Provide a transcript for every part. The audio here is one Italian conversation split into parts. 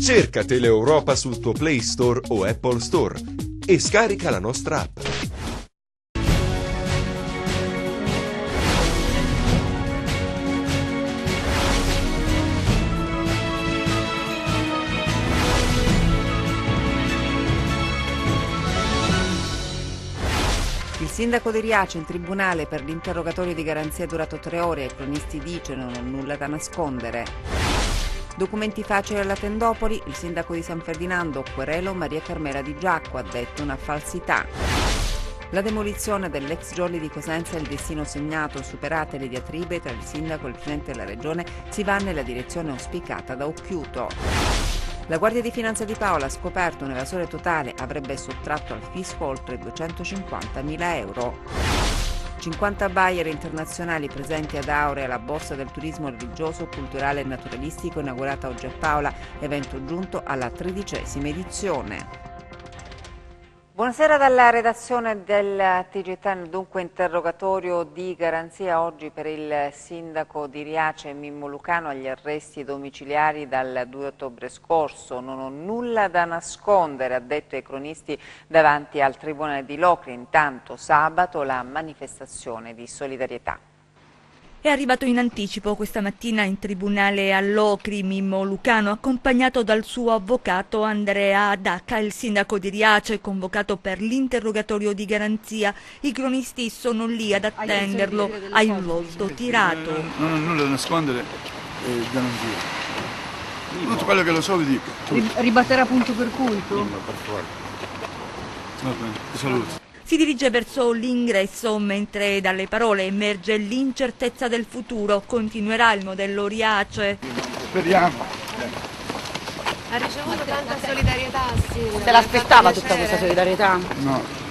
Cerca Teleeuropa sul tuo Play Store o Apple Store e scarica la nostra app. Il sindaco di Riace in tribunale per l'interrogatorio di garanzia durato 3 ore. I cronisti dicono non ho nulla da nascondere. Documenti facili alla Tendopoli. Il sindaco di San Ferdinando, querelo Maria Carmela Di Giacco, ha detto una falsità. La demolizione dell'ex Jolly di Cosenza e il destino segnato, superate le diatribe tra il sindaco e il presidente della regione, si va nella direzione auspicata da Occhiuto. La Guardia di Finanza di Paola ha scoperto un evasore totale, avrebbe sottratto al fisco oltre 250.000 euro. 50 buyer internazionali presenti ad Aurea, la borsa del turismo religioso, culturale e naturalistico inaugurata oggi a Paola, evento giunto alla 13ª edizione. Buonasera dalla redazione del TG10, dunque interrogatorio di garanzia oggi per il sindaco di Riace Mimmo Lucano agli arresti domiciliari dal 2 ottobre scorso. Non ho nulla da nascondere, ha detto ai cronisti davanti al Tribunale di Locri. Intanto sabato la manifestazione di solidarietà. È arrivato in anticipo questa mattina in tribunale a Locri Mimmo Lucano, accompagnato dal suo avvocato Andrea Adacca, il sindaco di Riace, convocato per l'interrogatorio di garanzia. I cronisti sono lì ad attenderlo, ha il volto tirato. Non ho nulla da nascondere e da non dire. Tutto quello che lo so vi dico. Ribatterà punto per punto? Per forza. Va bene, ti saluto. Si dirige verso l'ingresso mentre dalle parole emerge l'incertezza del futuro. Continuerà il modello Riace? Speriamo. Ha ricevuto tanta solidarietà, sì. Se l'aspettava tutta questa solidarietà? No.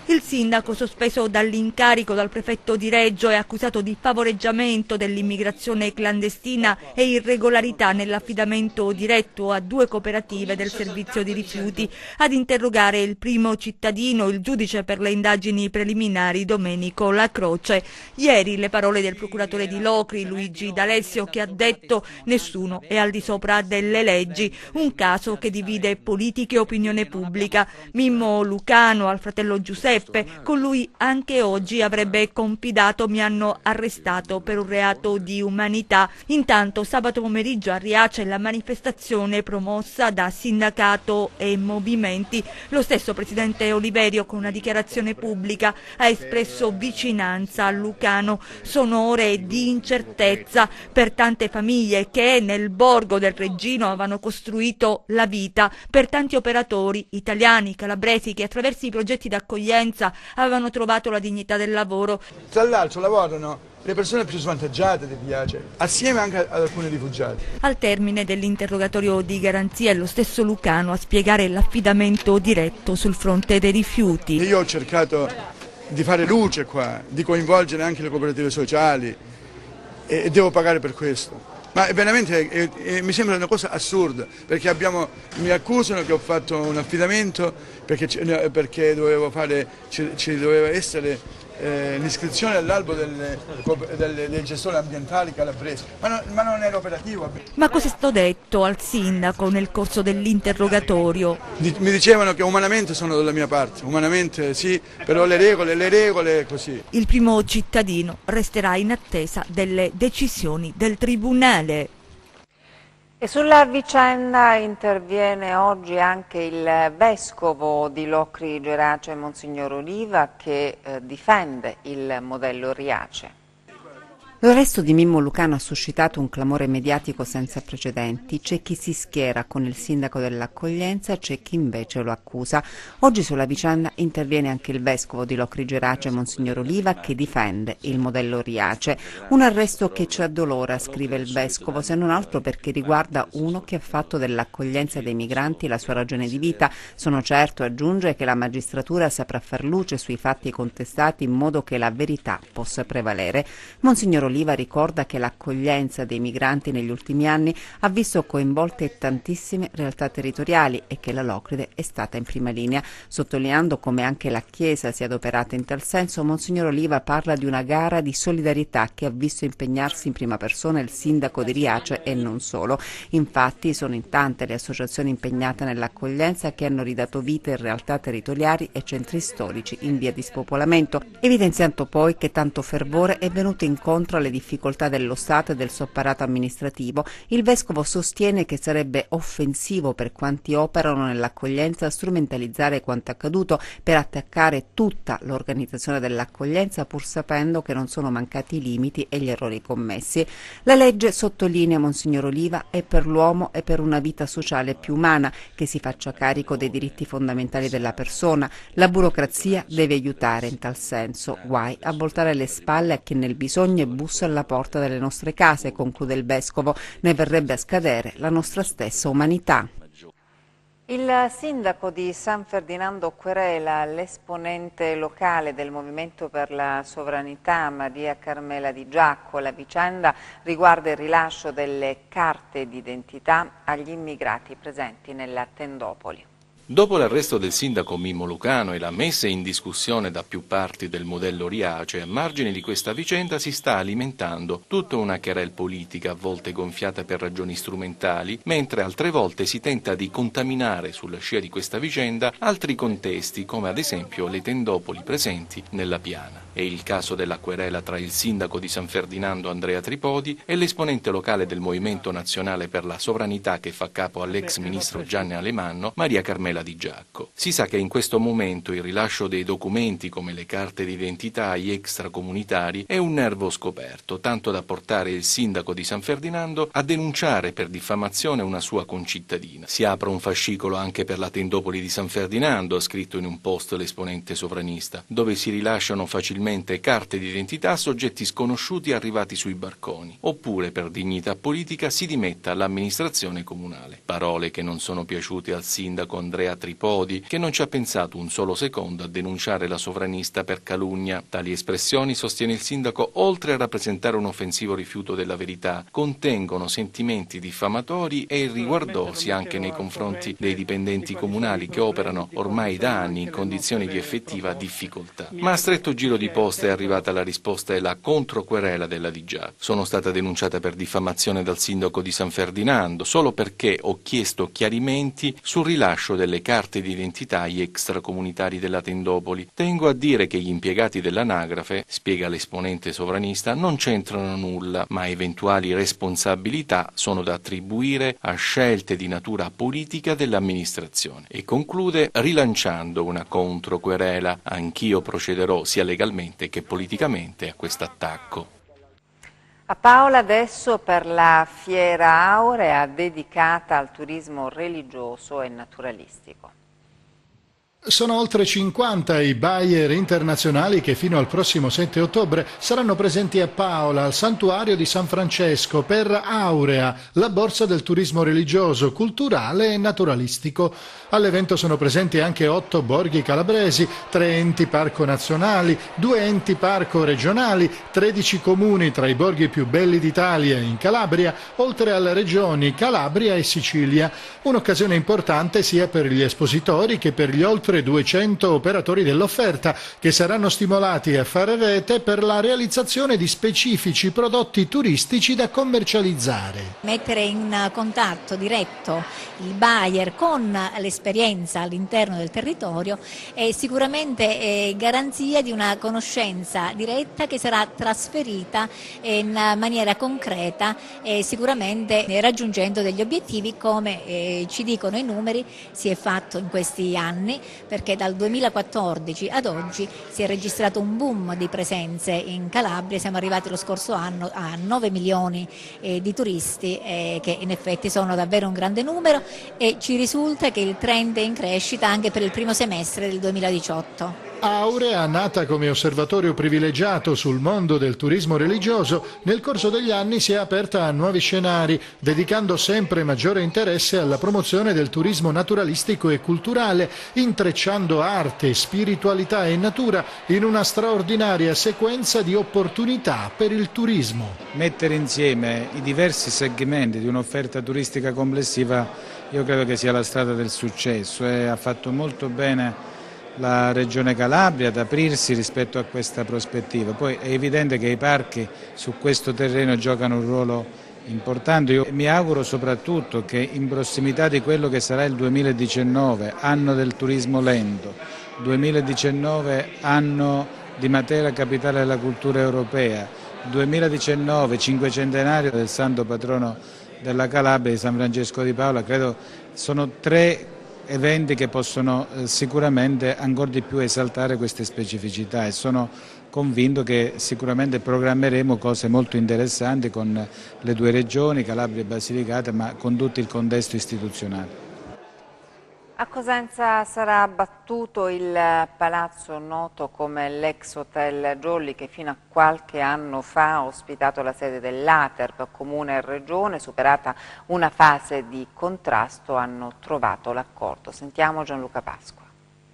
Il sindaco, sospeso dall'incarico dal prefetto di Reggio, è accusato di favoreggiamento dell'immigrazione clandestina e irregolarità nell'affidamento diretto a 2 cooperative del servizio di rifiuti. Ad interrogare il primo cittadino, il giudice per le indagini preliminari Domenico La Croce. Ieri le parole del procuratore di Locri, Luigi D'Alessio, che ha detto nessuno è al di sopra delle leggi, un caso che divide politica e opinione pubblica. Mimmo Lucano al fratello Giuseppe, con lui anche oggi avrebbe confidato: mi hanno arrestato per un reato di umanità. Intanto sabato pomeriggio a Riace la manifestazione promossa da sindacato e movimenti. Lo stesso presidente Oliverio, con una dichiarazione pubblica, ha espresso vicinanza a Lucano. Sono ore di incertezza per tante famiglie che nel borgo del Reggino avevano costruito la vita, per tanti operatori italiani, calabresi, che attraverso i progetti d'accoglienza avevano trovato la dignità del lavoro. Tra l'altro lavorano le persone più svantaggiate di Riace, assieme anche ad alcuni rifugiati. Al termine dell'interrogatorio di garanzia è lo stesso Lucano a spiegare l'affidamento diretto sul fronte dei rifiuti. Io ho cercato di fare luce qua, di coinvolgere anche le cooperative sociali e devo pagare per questo. Ma veramente mi sembra una cosa assurda, perché mi accusano che ho fatto un affidamento perché ci doveva essere l'iscrizione all'albo dei gestori ambientali calabresi, ma non era operativo. Ma cosa è stato detto al sindaco nel corso dell'interrogatorio? Mi dicevano che umanamente sono dalla mia parte, umanamente sì, però le regole così. Il primo cittadino resterà in attesa delle decisioni del tribunale. E sulla vicenda interviene oggi anche il vescovo di Locri Gerace, Monsignor Oliva, che difende il modello Riace. L'arresto di Mimmo Lucano ha suscitato un clamore mediatico senza precedenti. C'è chi si schiera con il sindaco dell'accoglienza, c'è chi invece lo accusa. Oggi sulla vicenda interviene anche il vescovo di Locri Gerace, Monsignor Oliva, che difende il modello Riace. Un arresto che ci addolora, scrive il vescovo, se non altro perché riguarda uno che ha fatto dell'accoglienza dei migranti la sua ragione di vita. Sono certo, aggiunge, che la magistratura saprà far luce sui fatti contestati in modo che la verità possa prevalere. Monsignor Oliva ricorda che l'accoglienza dei migranti negli ultimi anni ha visto coinvolte tantissime realtà territoriali e che la Locride è stata in prima linea. Sottolineando come anche la Chiesa sia adoperata in tal senso, Monsignor Oliva parla di una gara di solidarietà che ha visto impegnarsi in prima persona il sindaco di Riace e non solo. Infatti sono in tante le associazioni impegnate nell'accoglienza che hanno ridato vita in realtà territoriali e centri storici in via di spopolamento, evidenziando poi che tanto fervore è venuto incontro alle difficoltà dello Stato e del suo apparato amministrativo. Il Vescovo sostiene che sarebbe offensivo per quanti operano nell'accoglienza strumentalizzare quanto accaduto per attaccare tutta l'organizzazione dell'accoglienza, pur sapendo che non sono mancati i limiti e gli errori commessi. La legge, sottolinea Monsignor Oliva, è per l'uomo e per una vita sociale più umana, che si faccia carico dei diritti fondamentali della persona. La burocrazia deve aiutare in tal senso, guai a voltare le spalle a chi nel bisogno bussa alla porta delle nostre case, conclude il Vescovo, ne verrebbe a scadere la nostra stessa umanità. Il sindaco di San Ferdinando Querela, l'esponente locale del Movimento per la Sovranità, Maria Carmela Di Giacco. La vicenda riguarda il rilascio delle carte d'identità agli immigrati presenti nella Tendopoli. Dopo l'arresto del sindaco Mimmo Lucano e la messa in discussione da più parti del modello Riace, a margine di questa vicenda si sta alimentando tutta una querelle politica, a volte gonfiata per ragioni strumentali, mentre altre volte si tenta di contaminare sulla scia di questa vicenda altri contesti, come ad esempio le tendopoli presenti nella piana. È il caso della querela tra il sindaco di San Ferdinando Andrea Tripodi e l'esponente locale del Movimento Nazionale per la Sovranità che fa capo all'ex ministro Gianni Alemanno, Maria Carmela Di Giacco. Si sa che in questo momento il rilascio dei documenti come le carte d'identità agli extracomunitari è un nervo scoperto, tanto da portare il sindaco di San Ferdinando a denunciare per diffamazione una sua concittadina. Si apre un fascicolo anche per la tendopoli di San Ferdinando, ha scritto in un post l'esponente sovranista, dove si rilasciano facilmente carte d'identità a soggetti sconosciuti arrivati sui barconi, oppure per dignità politica si dimetta l'amministrazione comunale. Parole che non sono piaciute al sindaco Andrea Tripodi, che non ci ha pensato un solo secondo a denunciare la sovranista per calunnia. Tali espressioni, sostiene il sindaco, oltre a rappresentare un offensivo rifiuto della verità, contengono sentimenti diffamatori e irriguardosi anche nei confronti dei dipendenti comunali che operano ormai da anni in condizioni di effettiva difficoltà. Ma a stretto giro di posta è arrivata la risposta e la controquerela della Di Giacco. Sono stata denunciata per diffamazione dal sindaco di San Ferdinando solo perché ho chiesto chiarimenti sul rilascio delle carte d'identità agli extracomunitari della Tendopoli. Tengo a dire che gli impiegati dell'anagrafe, spiega l'esponente sovranista, non c'entrano nulla, ma eventuali responsabilità sono da attribuire a scelte di natura politica dell'amministrazione. E conclude rilanciando una controquerela: anch'io procederò sia legalmente che politicamente a questo attacco. A Paola adesso per la Fiera Aurea dedicata al turismo religioso e naturalistico. Sono oltre 50 i buyer internazionali che fino al prossimo 7 ottobre saranno presenti a Paola, al santuario di San Francesco, per Aurea, la borsa del turismo religioso, culturale e naturalistico. All'evento sono presenti anche 8 borghi calabresi, 3 enti parco nazionali, 2 enti parco regionali, 13 comuni tra i borghi più belli d'Italia in Calabria, oltre alle regioni Calabria e Sicilia. Un'occasione importante sia per gli espositori che per gli oltre 200 operatori dell'offerta, che saranno stimolati a fare rete per la realizzazione di specifici prodotti turistici da commercializzare. Mettere in contatto diretto il buyer con l'esperienza all'interno del territorio è sicuramente garanzia di una conoscenza diretta che sarà trasferita in maniera concreta e sicuramente raggiungendo degli obiettivi, come ci dicono i numeri si è fatto in questi anni, perché dal 2014 ad oggi si è registrato un boom di presenze in Calabria. Siamo arrivati lo scorso anno a 9 milioni di turisti, che in effetti sono davvero un grande numero, e ci risulta che il trend è in crescita anche per il primo semestre del 2018. Aurea, nata come osservatorio privilegiato sul mondo del turismo religioso, nel corso degli anni si è aperta a nuovi scenari, dedicando sempre maggiore interesse alla promozione del turismo naturalistico e culturale, intrecciando arte, spiritualità e natura in una straordinaria sequenza di opportunità per il turismo. Mettere insieme i diversi segmenti di un'offerta turistica complessiva io credo che sia la strada del successo e ha fatto molto bene la Regione Calabria ad aprirsi rispetto a questa prospettiva. Poi è evidente che i parchi su questo terreno giocano un ruolo importante. Io mi auguro soprattutto che in prossimità di quello che sarà il 2019, anno del turismo lento, 2019 anno di Matera capitale della cultura europea, 2019 cinquecentenario del santo patrono della Calabria, di San Francesco di Paola, credo sono tre eventi che possono sicuramente ancora di più esaltare queste specificità e sono convinto che sicuramente programmeremo cose molto interessanti con le due regioni, Calabria e Basilicata, ma con tutto il contesto istituzionale. A Cosenza sarà abbattuto il palazzo noto come l'ex Hotel Jolly, che fino a qualche anno fa ha ospitato la sede dell'Aterp. Comune e Regione, superata una fase di contrasto, hanno trovato l'accordo. Sentiamo Gianluca Pasqua.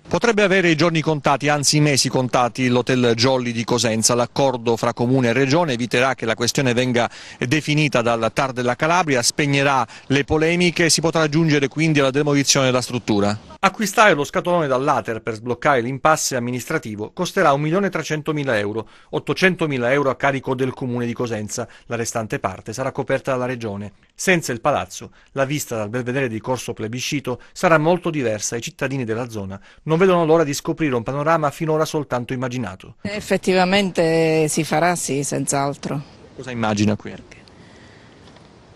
Potrebbe avere i giorni contati, anzi i mesi contati, l'Hotel Jolly di Cosenza. L'accordo fra Comune e Regione eviterà che la questione venga definita dal TAR della Calabria, spegnerà le polemiche e si potrà giungere quindi alla demolizione della struttura. Acquistare lo scatolone dall'Ater per sbloccare l'impasse amministrativo costerà 1.300.000 euro, 800.000 euro a carico del Comune di Cosenza. La restante parte sarà coperta dalla Regione. Senza il palazzo, la vista dal belvedere di Corso Plebiscito sarà molto diversa e i cittadini della zona non vedono l'ora di scoprire un panorama finora soltanto immaginato. Effettivamente si farà, sì, senz'altro. Cosa immagina qui?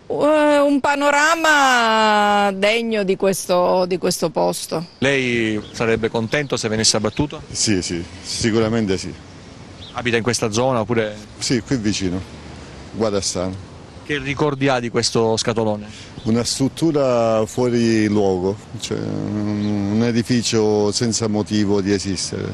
Un panorama degno di questo posto. Lei sarebbe contento se venisse abbattuto? Sì, sicuramente sì. Abita in questa zona oppure? Sì, qui vicino, Guadassano. Che ricordi ha di questo scatolone? Una struttura fuori luogo, cioè un edificio senza motivo di esistere,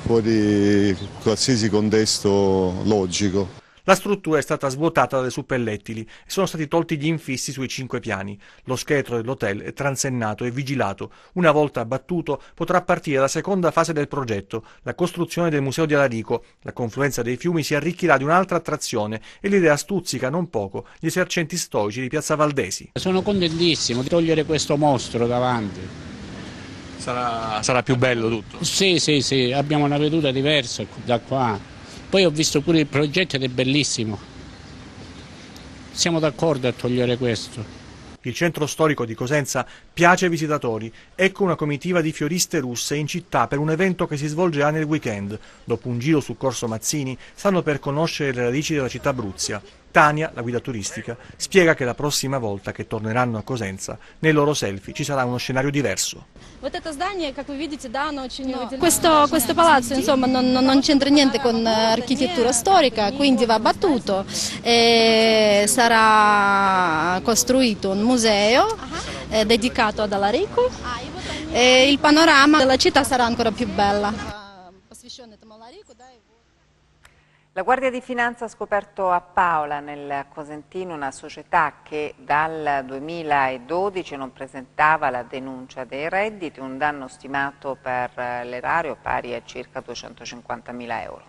fuori qualsiasi contesto logico. La struttura è stata svuotata dalle suppellettili e sono stati tolti gli infissi sui 5 piani. Lo scheletro dell'hotel è transennato e vigilato. Una volta abbattuto potrà partire la seconda fase del progetto, la costruzione del Museo di Alarico. La confluenza dei fiumi si arricchirà di un'altra attrazione e l'idea stuzzica non poco gli esercenti storici di Piazza Valdesi. Sono contentissimo di togliere questo mostro davanti. Sarà più bello tutto? Sì, abbiamo una veduta diversa da qua. Poi ho visto pure il progetto ed è bellissimo. Siamo d'accordo a togliere questo. Il centro storico di Cosenza piace ai visitatori. Ecco una comitiva di fioriste russe in città per un evento che si svolgerà nel weekend. Dopo un giro su Corso Mazzini, stanno per conoscere le radici della città Abruzia. Tania, la guida turistica, spiega che la prossima volta che torneranno a Cosenza, nei loro selfie ci sarà uno scenario diverso. Questo palazzo insomma non c'entra niente con architettura storica, quindi va abbattuto e sarà costruito un museo dedicato ad Alarico e il panorama della città sarà ancora più bella. La Guardia di Finanza ha scoperto a Paola, nel Cosentino, una società che dal 2012 non presentava la denuncia dei redditi, un danno stimato per l'erario pari a circa 250.000 euro.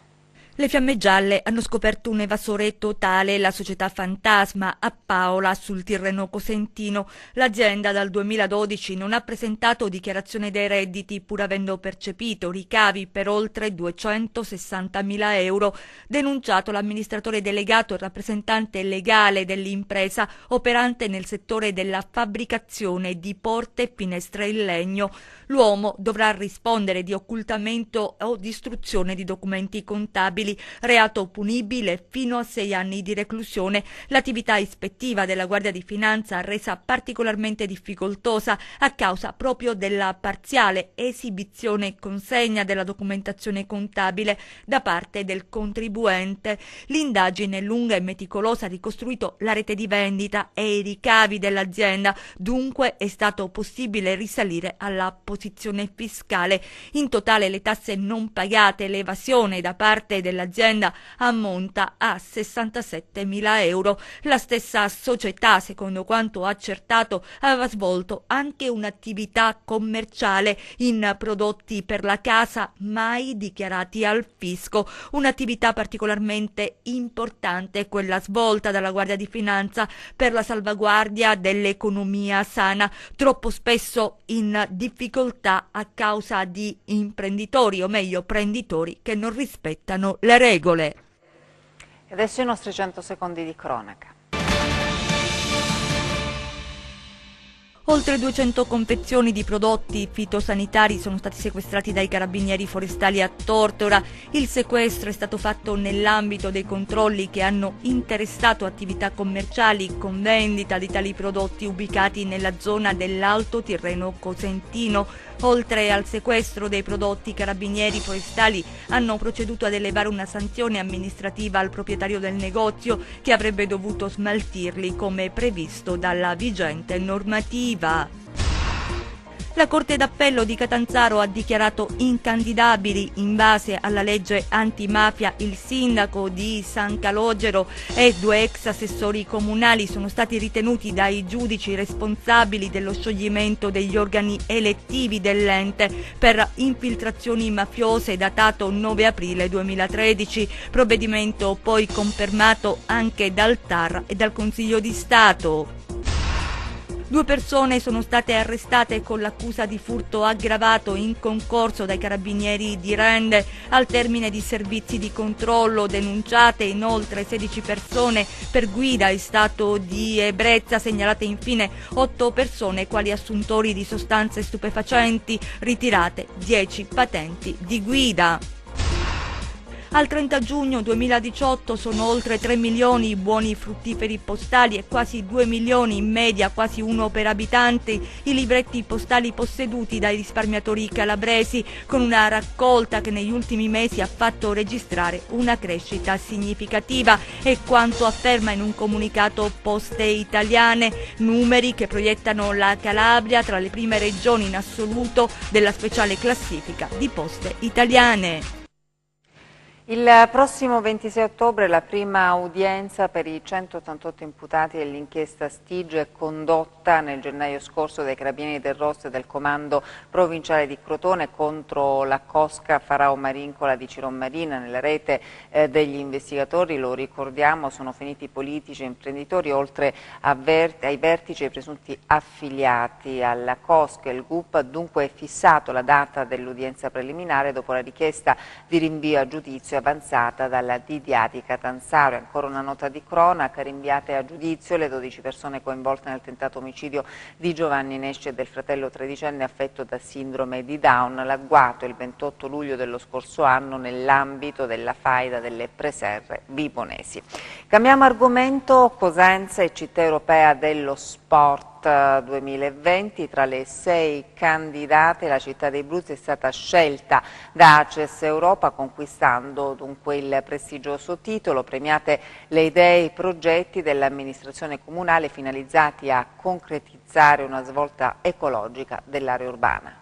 Le Fiamme Gialle hanno scoperto un evasore totale, la società Fantasma, a Paola, sul Tirreno Cosentino. L'azienda dal 2012 non ha presentato dichiarazione dei redditi, pur avendo percepito ricavi per oltre 260.000 euro. Denunciato l'amministratore delegato e rappresentante legale dell'impresa operante nel settore della fabbricazione di porte e finestre in legno. L'uomo dovrà rispondere di occultamento o distruzione di documenti contabili contabili, reato punibile fino a 6 anni di reclusione. L'attività ispettiva della Guardia di Finanza resa particolarmente difficoltosa a causa proprio della parziale esibizione e consegna della documentazione contabile da parte del contribuente. L'indagine lunga e meticolosa ha ricostruito la rete di vendita e i ricavi dell'azienda, dunque è stato possibile risalire alla posizione fiscale. In totale le tasse non pagate e l'evasione da parte dell'azienda ammonta a 67.000 euro. La stessa società, secondo quanto accertato, aveva svolto anche un'attività commerciale in prodotti per la casa mai dichiarati al fisco. Un'attività particolarmente importante, quella svolta dalla Guardia di Finanza per la salvaguardia dell'economia sana, troppo spesso in difficoltà a causa di imprenditori, o meglio prenditori, che non rispettano le regole. E adesso i nostri 100 secondi di cronaca. Oltre 200 confezioni di prodotti fitosanitari sono stati sequestrati dai carabinieri forestali a Tortora. Il sequestro è stato fatto nell'ambito dei controlli che hanno interessato attività commerciali con vendita di tali prodotti ubicati nella zona dell'Alto Tirreno Cosentino. Oltre al sequestro dei prodotti, i carabinieri forestali hanno proceduto ad elevare una sanzione amministrativa al proprietario del negozio che avrebbe dovuto smaltirli come previsto dalla vigente normativa. La Corte d'Appello di Catanzaro ha dichiarato incandidabili in base alla legge antimafia il sindaco di San Calogero e 2 ex assessori comunali. Sono stati ritenuti dai giudici responsabili dello scioglimento degli organi elettivi dell'ente per infiltrazioni mafiose, datato 9 aprile 2013, provvedimento poi confermato anche dal TAR e dal Consiglio di Stato. 2 persone sono state arrestate con l'accusa di furto aggravato in concorso dai carabinieri di Rende. Al termine di servizi di controllo denunciate inoltre 16 persone per guida in stato di ebbrezza, segnalate infine 8 persone quali assuntori di sostanze stupefacenti, ritirate 10 patenti di guida. Al 30 giugno 2018 sono oltre 3 milioni i buoni fruttiferi postali e quasi 2 milioni, in media quasi uno per abitante, i libretti postali posseduti dai risparmiatori calabresi, con una raccolta che negli ultimi mesi ha fatto registrare una crescita significativa, è quanto afferma in un comunicato Poste Italiane, numeri che proiettano la Calabria tra le prime regioni in assoluto della speciale classifica di Poste Italiane. Il prossimo 26 ottobre la prima udienza per i 188 imputati dell'inchiesta Stige condotta nel gennaio scorso dai Carabinieri del Rosso e del Comando Provinciale di Crotone contro la cosca Farao Marincola di Ciron-Marina. Nella rete degli investigatori, lo ricordiamo, sono finiti politici e imprenditori, oltre ai vertici e ai presunti affiliati alla cosca. Il GUP ha dunque fissato la data dell'udienza preliminare dopo la richiesta di rinvio a giudizio avanzata dalla DDA di Catanzaro. Ancora una nota di cronaca: rinviate a giudizio le 12 persone coinvolte nel tentato omicidio di Giovanni Nesci e del fratello tredicenne affetto da sindrome di Down, l'agguato il 28 luglio dello scorso anno nell'ambito della faida delle preserre vibonesi. Cambiamo argomento. Cosenza e città europea dello sport 2020, tra le 6 candidate la città dei Abruzzi è stata scelta da ACES Europa, conquistando dunque il prestigioso titolo. Premiate le idee e i progetti dell'amministrazione comunale finalizzati a concretizzare una svolta ecologica dell'area urbana.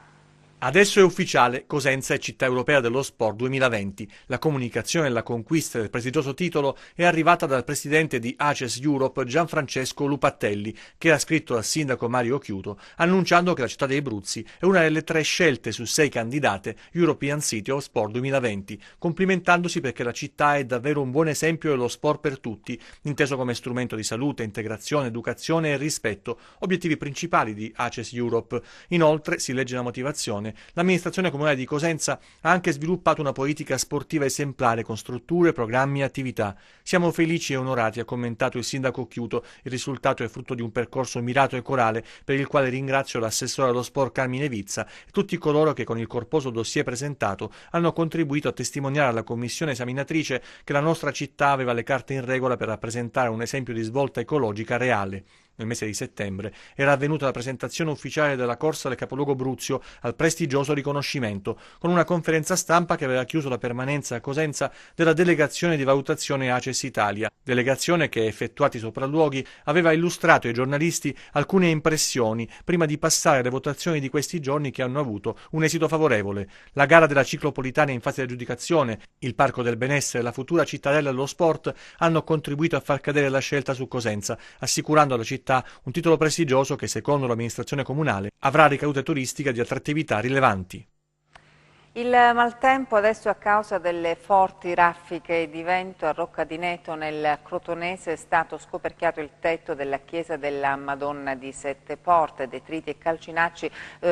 Adesso è ufficiale, Cosenza è città europea dello sport 2020. La comunicazione e la conquista del prestigioso titolo è arrivata dal presidente di ACES Europe Gianfrancesco Lupattelli, che ha scritto al sindaco Mario Chiuto annunciando che la città dei Abruzzi è una delle 3 scelte su 6 candidate European City of Sport 2020, complimentandosi perché la città è davvero un buon esempio dello sport per tutti, inteso come strumento di salute, integrazione, educazione e rispetto, obiettivi principali di ACES Europe. Inoltre si legge la motivazione: regione. L'amministrazione comunale di Cosenza ha anche sviluppato una politica sportiva esemplare con strutture, programmi e attività. Siamo felici e onorati, ha commentato il sindaco Occhiuto. Il risultato è frutto di un percorso mirato e corale per il quale ringrazio l'assessore allo sport Carmine Vizza e tutti coloro che con il corposo dossier presentato hanno contribuito a testimoniare alla commissione esaminatrice che la nostra città aveva le carte in regola per rappresentare un esempio di svolta ecologica reale. Nel mese di settembre era avvenuta la presentazione ufficiale della corsa del capoluogo Bruzio al prestigioso riconoscimento, con una conferenza stampa che aveva chiuso la permanenza a Cosenza della delegazione di valutazione ACES Italia, delegazione che, effettuati i sopralluoghi, aveva illustrato ai giornalisti alcune impressioni prima di passare alle votazioni di questi giorni che hanno avuto un esito favorevole. La gara della ciclopolitana in fase di aggiudicazione, il Parco del Benessere e la futura cittadella dello sport hanno contribuito a far cadere la scelta su Cosenza, assicurando alla città un titolo prestigioso che, secondo l'amministrazione comunale, avrà ricadute turistiche di attrattività rilevanti. Il maltempo adesso a causa delle forti raffiche di vento a Rocca di Neto nel Crotonese è stato scoperchiato il tetto della chiesa della Madonna di Sette Porte. Detriti e calcinacci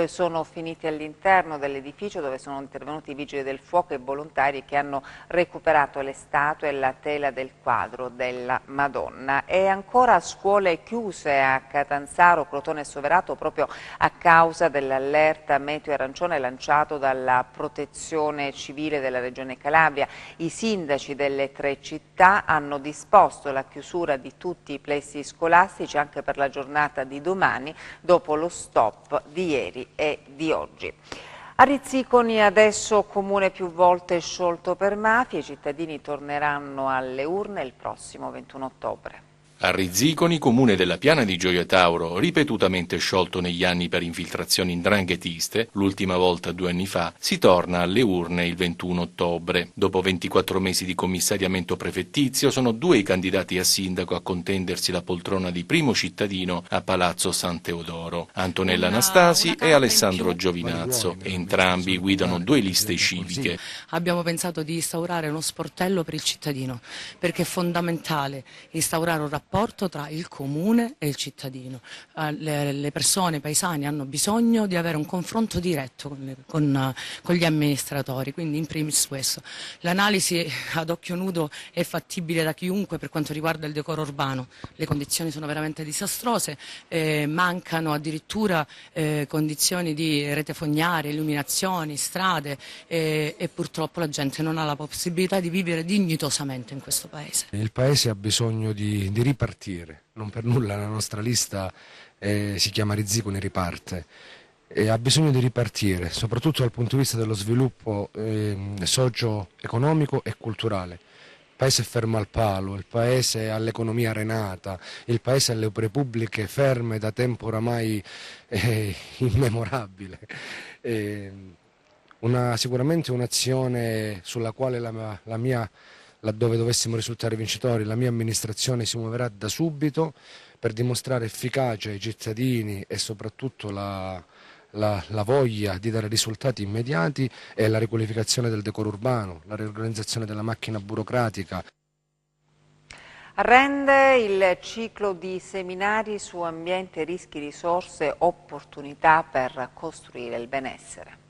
sono finiti all'interno dell'edificio dove sono intervenuti i vigili del fuoco e volontari che hanno recuperato le statue e la tela del quadro della Madonna. E ancora scuole chiuse a Catanzaro, Crotone e Soverato proprio a causa dell'allerta meteo arancione lanciato dalla Protezione Civile della Regione Calabria. I sindaci delle 3 città hanno disposto la chiusura di tutti i plessi scolastici anche per la giornata di domani, dopo lo stop di ieri e di oggi. A Rizziconi adesso comune più volte sciolto per mafia, i cittadini torneranno alle urne il prossimo 21 ottobre. A Rizziconi, comune della Piana di Gioia Tauro, ripetutamente sciolto negli anni per infiltrazioni ndranghetiste, l'ultima volta 2 anni fa, si torna alle urne il 21 ottobre. Dopo 24 mesi di commissariamento prefettizio, sono 2 i candidati a sindaco a contendersi la poltrona di primo cittadino a Palazzo San Teodoro, Antonella Anastasi e Alessandro Giovinazzo. Entrambi guidano 2 liste civiche. Abbiamo pensato di instaurare uno sportello per il cittadino, perché è fondamentale instaurare un rapporto tra il comune e il cittadino. Le persone, i paesani hanno bisogno di avere un confronto diretto con gli amministratori, quindi in primis questo. L'analisi ad occhio nudo è fattibile da chiunque per quanto riguarda il decoro urbano, le condizioni sono veramente disastrose, mancano addirittura condizioni di rete fognaria, illuminazioni, strade e purtroppo la gente non ha la possibilità di vivere dignitosamente in questo paese. Il paese ha bisogno di ripartire, non per nulla la nostra lista si chiama Rizziconi riparte, e ha bisogno di ripartire soprattutto dal punto di vista dello sviluppo socio-economico e culturale. Il paese è fermo al palo, il paese ha l'economia arenata, il paese ha le opere pubbliche ferme da tempo oramai immemorabile. Sicuramente un'azione sulla quale laddove dovessimo risultare vincitori, la mia amministrazione si muoverà da subito per dimostrare efficacia ai cittadini e soprattutto la voglia di dare risultati immediati è la riqualificazione del decoro urbano, la riorganizzazione della macchina burocratica. Rende il ciclo di seminari su ambiente, rischi, risorse, opportunità per costruire il benessere.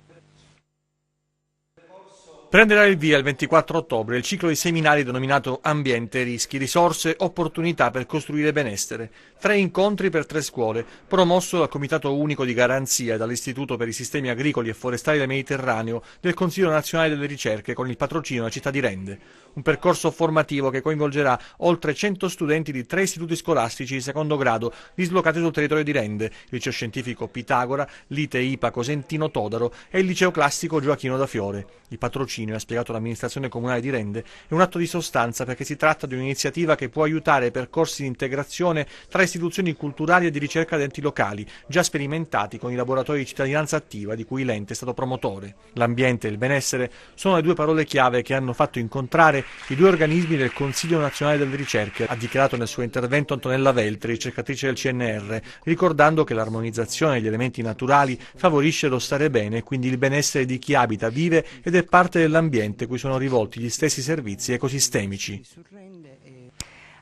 Prenderà il via il 24 ottobre il ciclo di seminari denominato Ambiente, rischi, risorse, opportunità per costruire benessere. 3 incontri per 3 scuole, promosso dal Comitato Unico di Garanzia e dall'Istituto per i Sistemi Agricoli e Forestali del Mediterraneo del Consiglio Nazionale delle Ricerche con il patrocinio della città di Rende. Un percorso formativo che coinvolgerà oltre 100 studenti di 3 istituti scolastici di secondo grado dislocati sul territorio di Rende, il Liceo Scientifico Pitagora, l'ITE IPA Cosentino Todaro e il Liceo Classico Gioachino da Fiore. Il patrocinio, ha spiegato l'amministrazione comunale di Rende, è un atto di sostanza perché si tratta di un'iniziativa che può aiutare percorsi di integrazione tra istituzioni culturali e di ricerca di enti locali, già sperimentati con i laboratori di cittadinanza attiva di cui l'ente è stato promotore. L'ambiente e il benessere sono le 2 parole chiave che hanno fatto incontrare i 2 organismi del Consiglio Nazionale delle Ricerche, ha dichiarato nel suo intervento Antonella Veltri, ricercatrice del CNR, ricordando che l'armonizzazione degli elementi naturali favorisce lo stare bene e quindi il benessere di chi abita, vive ed è parte dell'ambiente cui sono rivolti gli stessi servizi ecosistemici.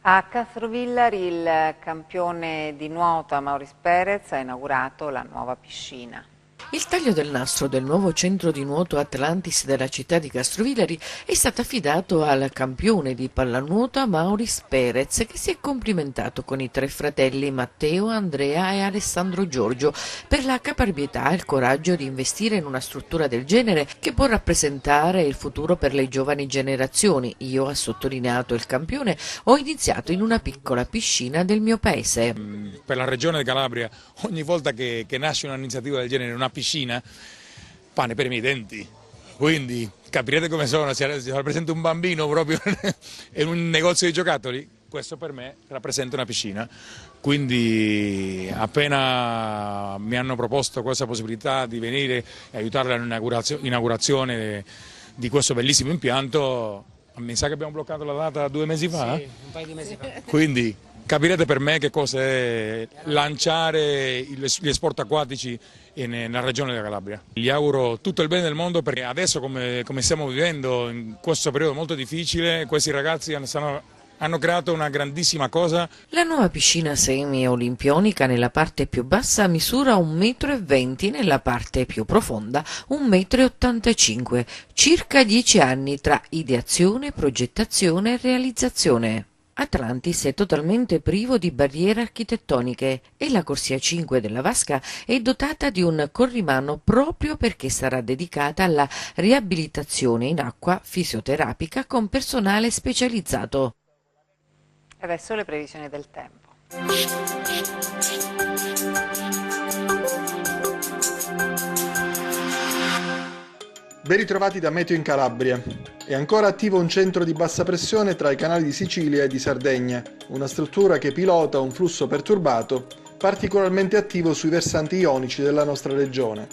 A Castrovillari il campione di nuoto Maurice Perez ha inaugurato la nuova piscina. Il taglio del nastro del nuovo centro di nuoto Atlantis della città di Castrovillari è stato affidato al campione di pallanuoto Amauris Perez, che si è complimentato con i 3 fratelli Matteo, Andrea e Alessandro Giorgio per la caparbietà e il coraggio di investire in una struttura del genere che può rappresentare il futuro per le giovani generazioni. Io, ha sottolineato il campione, ho iniziato in una piccola piscina del mio paese. Per la regione Calabria, ogni volta che nasce un'iniziativa del genere, una piscina, pane per i miei denti. Quindi capirete come sono, se rappresento un bambino proprio in un negozio di giocattoli, questo per me rappresenta una piscina. Quindi appena mi hanno proposto questa possibilità di venire e aiutare all'inaugurazione di questo bellissimo impianto, mi sa che abbiamo bloccato la data 2 mesi fa? Sì, un paio di mesi fa. Quindi capirete per me che cosa è lanciare gli sport acquatici nella regione della Calabria. Gli auguro tutto il bene del mondo, perché adesso come stiamo vivendo in questo periodo molto difficile, questi ragazzi hanno creato una grandissima cosa. La nuova piscina semi-olimpionica nella parte più bassa misura 1,20 m, nella parte più profonda 1,85 m, circa 10 anni tra ideazione, progettazione e realizzazione. Atlantis è totalmente privo di barriere architettoniche e la corsia 5 della vasca è dotata di un corrimano proprio perché sarà dedicata alla riabilitazione in acqua fisioterapica con personale specializzato. E adesso le previsioni del tempo. Ben ritrovati da Meteo in Calabria. È ancora attivo un centro di bassa pressione tra i canali di Sicilia e di Sardegna, una struttura che pilota un flusso perturbato particolarmente attivo sui versanti ionici della nostra regione.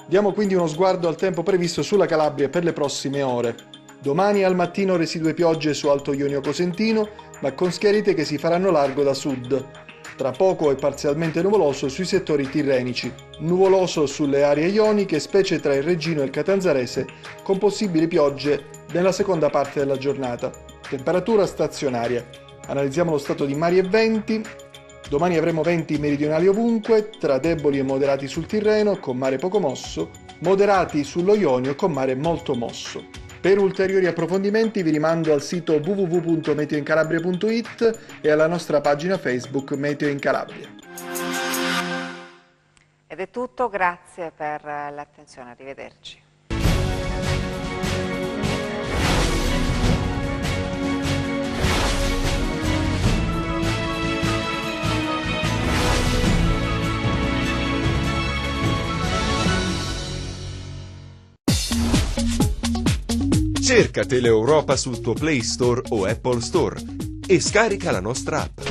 Diamo quindi uno sguardo al tempo previsto sulla Calabria per le prossime ore. Domani al mattino residue piogge su Alto Ionio Cosentino, ma con schiarite che si faranno largo da sud. Tra poco è parzialmente nuvoloso sui settori tirrenici, nuvoloso sulle aree ioniche, specie tra il Reggino e il Catanzarese, con possibili piogge nella seconda parte della giornata. Temperatura stazionaria. Analizziamo lo stato di mari e venti. Domani avremo venti meridionali ovunque, tra deboli e moderati sul Tirreno, con mare poco mosso, moderati sullo Ionio, con mare molto mosso. Per ulteriori approfondimenti vi rimando al sito www.meteoincalabria.it e alla nostra pagina Facebook Meteo in Calabria. Ed è tutto, grazie per l'attenzione, arrivederci. Cerca Teleeuropa sul tuo Play Store o Apple Store e scarica la nostra app.